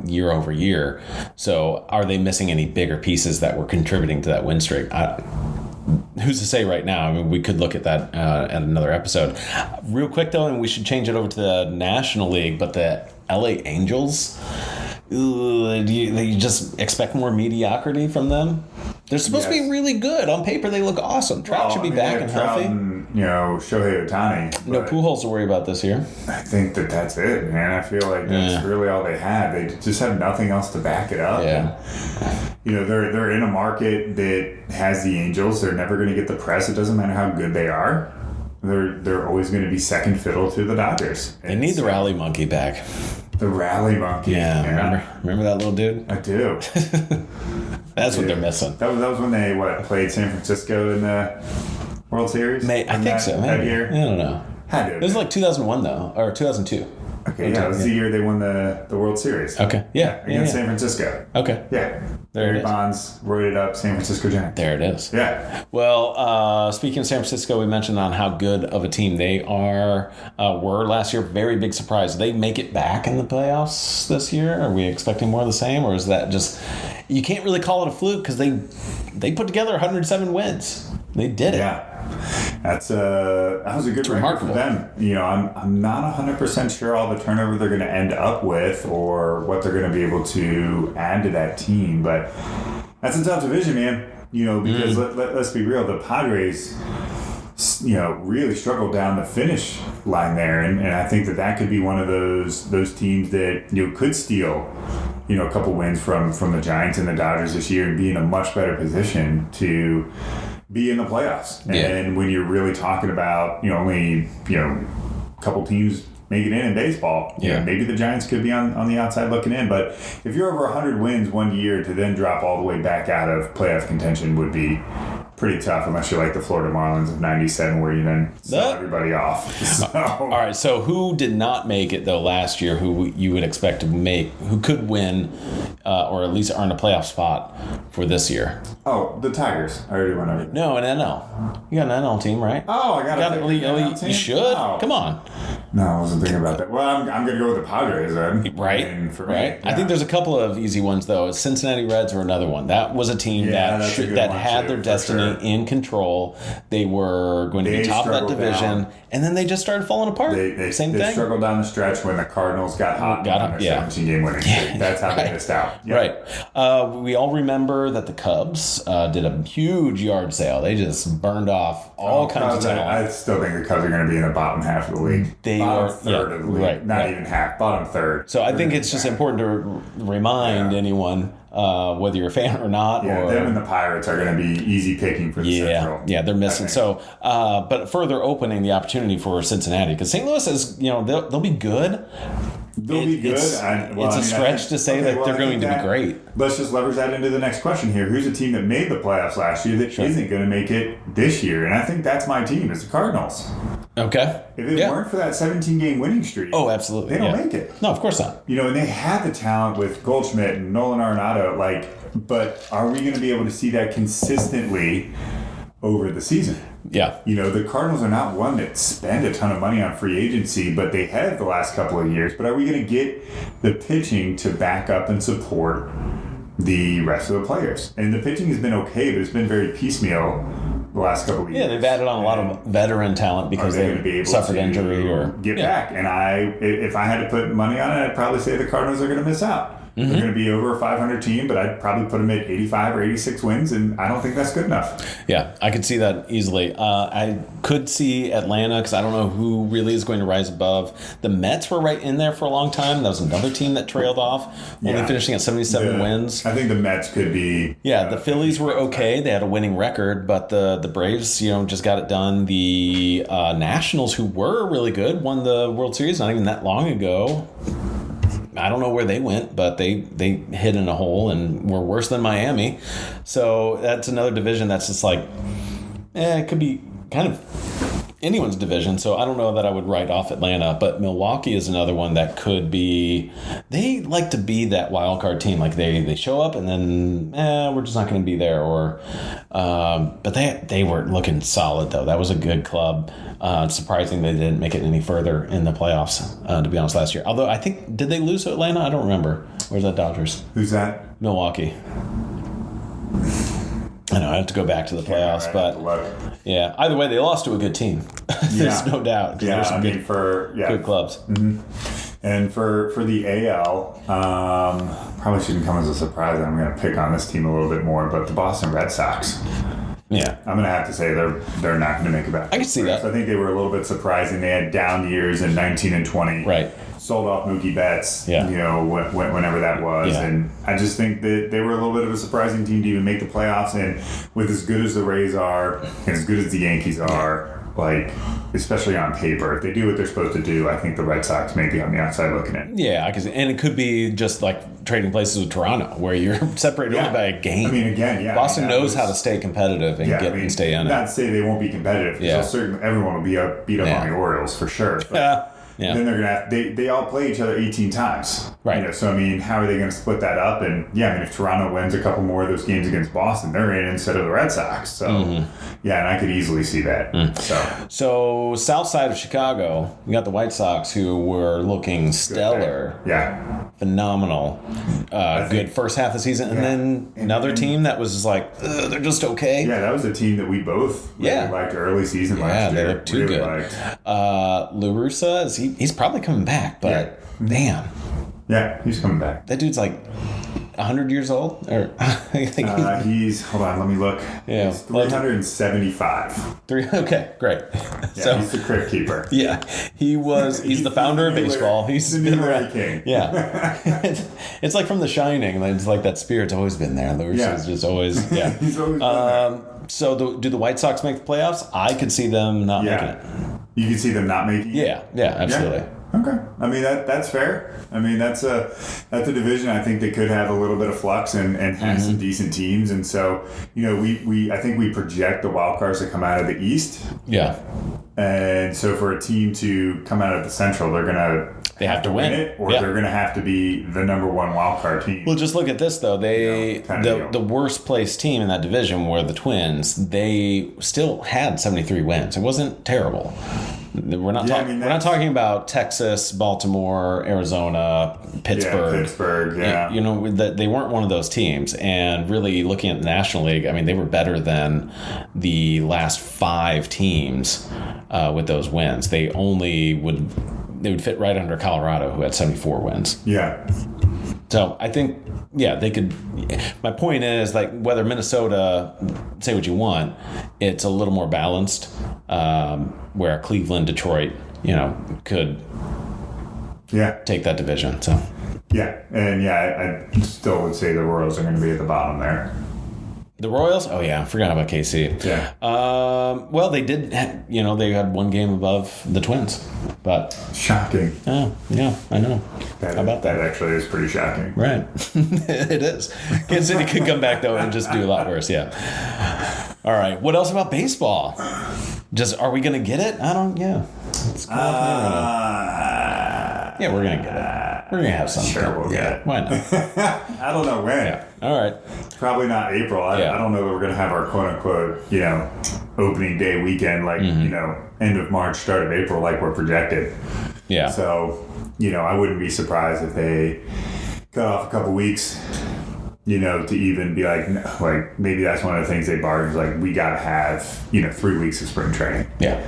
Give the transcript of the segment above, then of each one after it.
year over year. So are they missing any bigger pieces that were contributing to that win streak? Who's to say right now? I mean, we could look at that at another episode. Real quick, though, and we should change it over to the National League, but the LA Angels, do you just expect more mediocrity from them? They're supposed to be really good. On paper, they look awesome. Trout should be back and healthy. Shohei Ohtani. No Pujols to worry about this year. I think that's it, man. I feel like that's really all they have. They just have nothing else to back it up. Yeah. And, they're in a market that has the Angels. They're never going to get the press. It doesn't matter how good they are. They're always going to be second fiddle to the Dodgers. They need the rally monkey back. The rally monkey. Yeah. Remember that little dude? I do. That's what they're missing. That was when they played San Francisco in the World Series. I think so. Maybe. That year. I don't know. Had to. It was like 2001 though, or 2002. Okay, yeah, it was the year they won the World Series. Okay, yeah. Against San Francisco. Okay. Yeah. There Barry it is. Bonds wrote it up, San Francisco Giants. There it is. Yeah. Well, speaking of San Francisco, we mentioned on how good of a team they were last year. Very big surprise. They make it back in the playoffs this year? Are we expecting more of the same? Or is that just... You can't really call it a fluke because they put together 107 wins. They did it. Yeah. That was a good record for them. I'm not 100% sure all the turnover they're going to end up with or what they're going to be able to add to that team, but that's a tough division, man. Because let's be real, the Padres, really struggled down the finish line there, and I think that could be one of those teams that could steal a couple wins from the Giants and the Dodgers this year and be in a much better position to be in the playoffs. And when you're really talking about only a couple teams making it in baseball, maybe the Giants could be on the outside looking in, but if you're over 100 wins one year to then drop all the way back out of playoff contention would be pretty tough, unless you're like the Florida Marlins of 97 where you then sell everybody off. So. All right, so who did not make it though last year, who you would expect to who could win or at least earn a playoff spot for this year? Oh, the Tigers. I already went over that. No, an NL. You got an NL team, right? Oh, I got an NL team? You should. Oh. Come on. No, I wasn't thinking about that. Well, I'm going to go with the Padres then. Right. I think there's a couple of easy ones though. Cincinnati Reds were another one. That was a team that had their destiny in control. They were going to be top of that division, and then they just started falling apart. Same thing. They struggled down the stretch when the Cardinals got hot on their 17-game winning streak. That's how they missed out. Yep. Right. We all remember that the Cubs did a huge yard sale. They just burned off all kinds of talent. I still think the Cubs are going to be in the bottom half of the league. Bottom third of the league. Not even half. Bottom third. So I think it's just important to remind anyone, whether you're a fan or not. Yeah, them and the Pirates are going to be easy picking for the Central. Yeah, they're missing. So, but further opening the opportunity for Cincinnati, because St. Louis is, they'll be good. They'll be good. It's a stretch to say that they're going to be great. Let's just leverage that into the next question here. Who's a team that made the playoffs last year that isn't going to make it this year? And I think that's my team. It's the Cardinals. Okay. If it weren't for that 17-game winning streak, oh, absolutely, they don't make it. No, of course not. And they have the talent with Goldschmidt and Nolan Arenado, but are we going to be able to see that consistently over the season? Yeah. The Cardinals are not one that spend a ton of money on free agency, but they have the last couple of years. But are we going to get the pitching to back up and support the rest of the players? And the pitching has been okay, but it's been very piecemeal the last couple of years. Yeah, they've added on a lot of veteran talent because they suffered injury or get back. And if I had to put money on it, I'd probably say the Cardinals are going to miss out. Mm-hmm. They're going to be over a 500 team, but I'd probably put them at 85 or 86 wins, and I don't think that's good enough. Yeah, I could see that easily. I could see Atlanta, because I don't know who really is going to rise above. The Mets were right in there for a long time. That was another team that trailed off, only finishing at 77 wins. I think the Mets could be... Yeah, the Phillies were okay. They had a winning record, but the Braves, just got it done. The Nationals, who were really good, won the World Series not even that long ago. I don't know where they went, but they hid in a hole and were worse than Miami. So that's another division that's just like, it could be kind of anyone's division, so I don't know that I would write off Atlanta, but Milwaukee is another one that could be. They like to be that wild card team, like they show up and then we're just not going to be there, or but they were looking solid though. That was a good club. It's surprising they didn't make it any further in the playoffs, to be honest, last year. Although I think, did they lose to Atlanta? I don't remember. Where's that Dodgers? Who's that? Milwaukee. I know I have to go back to the playoffs, but yeah. Either way, they lost to a good team. There's no doubt. Yeah, some good clubs. Mm-hmm. And for the AL, probably shouldn't come as a surprise that I'm going to pick on this team a little bit more, but the Boston Red Sox. Yeah, I'm going to have to say they're not going to make it back. I can see that. So I think they were a little bit surprising. They had down years in 19 and 20. Right. Sold off Mookie Betts, whenever that was. Yeah. And I just think that they were a little bit of a surprising team to even make the playoffs. And with as good as the Rays are, and as good as the Yankees are, like, especially on paper, if they do what they're supposed to do, I think the Red Sox may be on the outside looking in. Yeah, and it could be just like trading places with Toronto, where you're separated only by a game. I mean, again, Boston knows how to stay competitive and and stay in it. Not to say they won't be competitive, because everyone will be beat up on the Orioles for sure. But yeah. Then they're gonna have they all play each other 18 times, right? So I mean, how are they going to split that up? And if Toronto wins a couple more of those games against Boston, they're in instead of the Red Sox. So and I could easily see that. So south side of Chicago, we got the White Sox, who were looking stellar, phenomenal, good first half of the season, and then another team that was just like they're just okay. Yeah, that was a team that we both really liked early season last year. Yeah, they looked too good. La Russa, he's probably coming back, but damn. Yeah, he's coming back. That dude's like 100 years old? Or I think he's hold on, let me look. Yeah. He's 375. Okay, great. Yeah, he's the crypt keeper. Yeah. He's the founder of baseball. He's the new Larry King. Yeah. It's like from The Shining. It's like that spirit's always been there. Is just always He's always been there. So do the White Sox make the playoffs? I could see them not making it. You can see them not making it? Yeah, absolutely. Yeah. Okay. I mean, that's fair. I mean, that's a division I think they could have a little bit of flux and have some decent teams. And so, I think we project the wild cards to come out of the East. Yeah. And so for a team to come out of the Central, they have to win it, or they're going to have to be the number one wild card team. Well, just look at this though. The worst placed team in that division were the Twins. They still had 73 wins. It wasn't terrible. We're not talking about Texas, Baltimore, Arizona, Pittsburgh. Yeah, Pittsburgh. They weren't one of those teams. And really, looking at the National League, I mean, they were better than the last 5 teams with those wins. They would fit right under Colorado, who had 74 wins. Yeah. So I think, they could. My point is, like, whether Minnesota, say what you want, it's a little more balanced, where Cleveland, Detroit, could take that division. So I still would say the Royals are going to be at the bottom there. The Royals? Oh, yeah. I forgot about KC. Yeah. Well, they did, they had one game above the Twins. But shocking. Oh, yeah, I know. How about that? That actually is pretty shocking. Right. It is. Kansas City could come back, though, and just do a lot worse. Yeah. All right. What else about baseball? Are we going to get it? It's cool. Yeah, we're going to get it. We're going to have something. Sure, we'll get it. Why not? I don't know when. Yeah. All right. Probably not April. I don't know that we're going to have our quote-unquote, opening day weekend, like, end of March, start of April, like we're projected. Yeah. So, I wouldn't be surprised if they cut off a couple weeks, to even be like maybe that's one of the things they bargained, like, we got to have, 3 weeks of spring training. Yeah.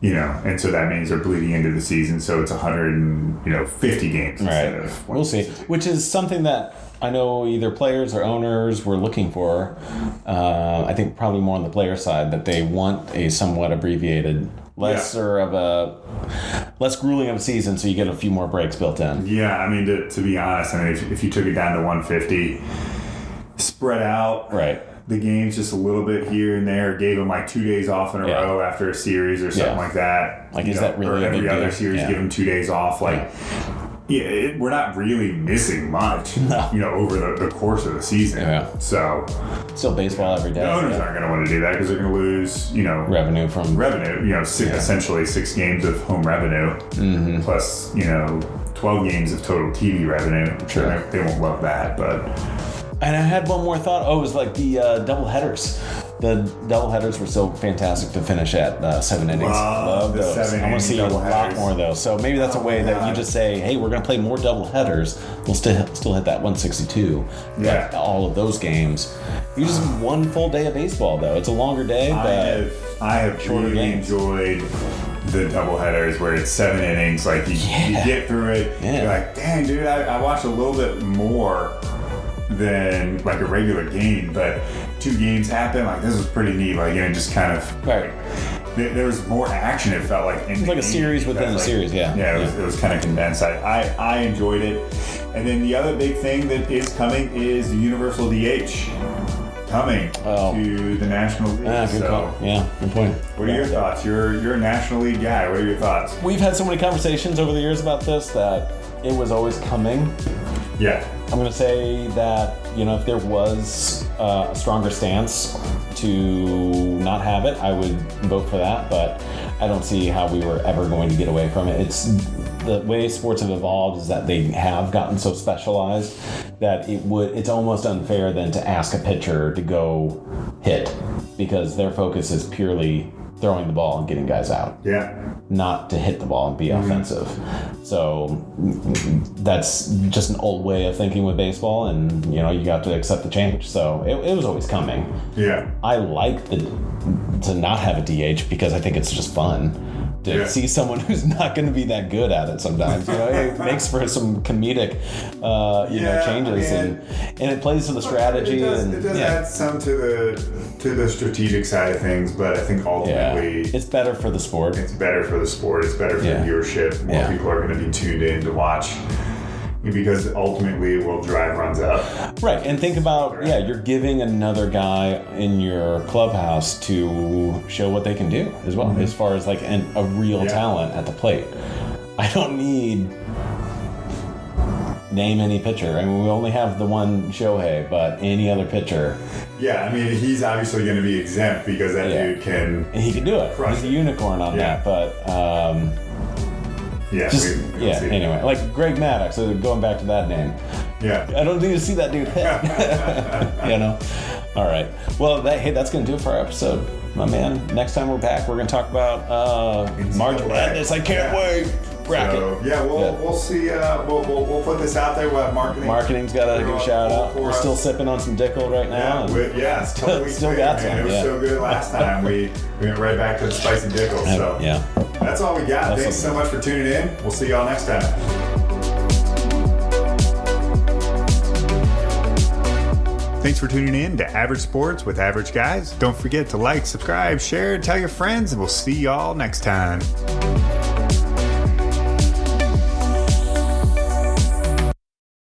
And so that means they're bleeding into the season, so it's 150 games instead of 160. We'll see. Which is something that I know either players or owners were looking for. I think probably more on the player side, that they want a somewhat abbreviated, less grueling of a season, so you get a few more breaks built in. Yeah, I mean, to be honest, if you took it down to 150, spread out. Right. The games just a little bit here and there, gave them like 2 days off in a row after a series or something like that. Like, is that really or every a big other deal? series, give them 2 days off. we're not really missing much, over the course of the season. Yeah. So still baseball every day. The owners aren't going to want to do that because they're going to lose, revenue from essentially 6 games of home revenue, plus 12 games of total TV revenue. Sure. They won't love that, but. And I had one more thought. Oh, it was like the double headers. The double headers were so fantastic to finish at 7 innings. Love those. I want to see a lot more of those. So maybe that's a way that you just say, hey, we're going to play more double headers. We'll still hit that 162. Yeah. All of those games. You just one full day of baseball, though. It's a longer day, but I have shorter really games. Enjoyed the double headers where it's 7 innings. Like you get through it. Yeah. You're like, dang, dude, I watched a little bit more than like a regular game, but 2 games happen. Like this was pretty neat. Like, and it just kind of there was more action. It felt like it was like a series within a series. Yeah, it was kind of condensed. I enjoyed it. And then the other big thing that is coming is the universal DH coming to the National League. Good point. What are your thoughts? You're a National League guy. What are your thoughts? We've had so many conversations over the years about this that it was always coming. Yeah. I'm going to say that, if there was a stronger stance to not have it, I would vote for that, but I don't see how we were ever going to get away from it. It's the way sports have evolved is that they have gotten so specialized that it's almost unfair then to ask a pitcher to go hit because their focus is purely throwing the ball and getting guys out. Yeah. Not to hit the ball and be offensive. So that's just an old way of thinking with baseball, and you got to accept the change. So it was always coming. Yeah. I like to not have a DH because I think it's just fun to see someone who's not going to be that good at it sometimes. It makes for some comedic changes, and it plays to the strategy. It does add some to the strategic side of things, but I think ultimately it's better for the sport. It's better for the sport. It's better for the viewership. More people are going to be tuned in to watch because ultimately it will drive runs up. Right, and think about, you're giving another guy in your clubhouse to show what they can do as well, as far as like a real talent at the plate. I don't need name any pitcher. I mean, we only have the one Shohei, but any other pitcher. Yeah, I mean, he's obviously going to be exempt because that dude can... And he can do it. He's a unicorn on that, but... anyway, like Greg Maddux, so going back to that name. Yeah. I don't need to see that dude hit. All right. Well, that's going to do it for our episode, my man. Next time we're back, we're going to talk about March Madness. I can't wait. Bracket. So, we'll see. We'll put this out there. We'll have marketing. Marketing's got to give a shout out. We're still sipping on some Dickel right now. It's totally still got some. It was so good last time. We went right back to the spicy Dickel. So that's all we got. Thanks so much for tuning in. We'll see y'all next time. Thanks for tuning in to Average Sports with Average Guys. Don't forget to like, subscribe, share, tell your friends, and we'll see y'all next time.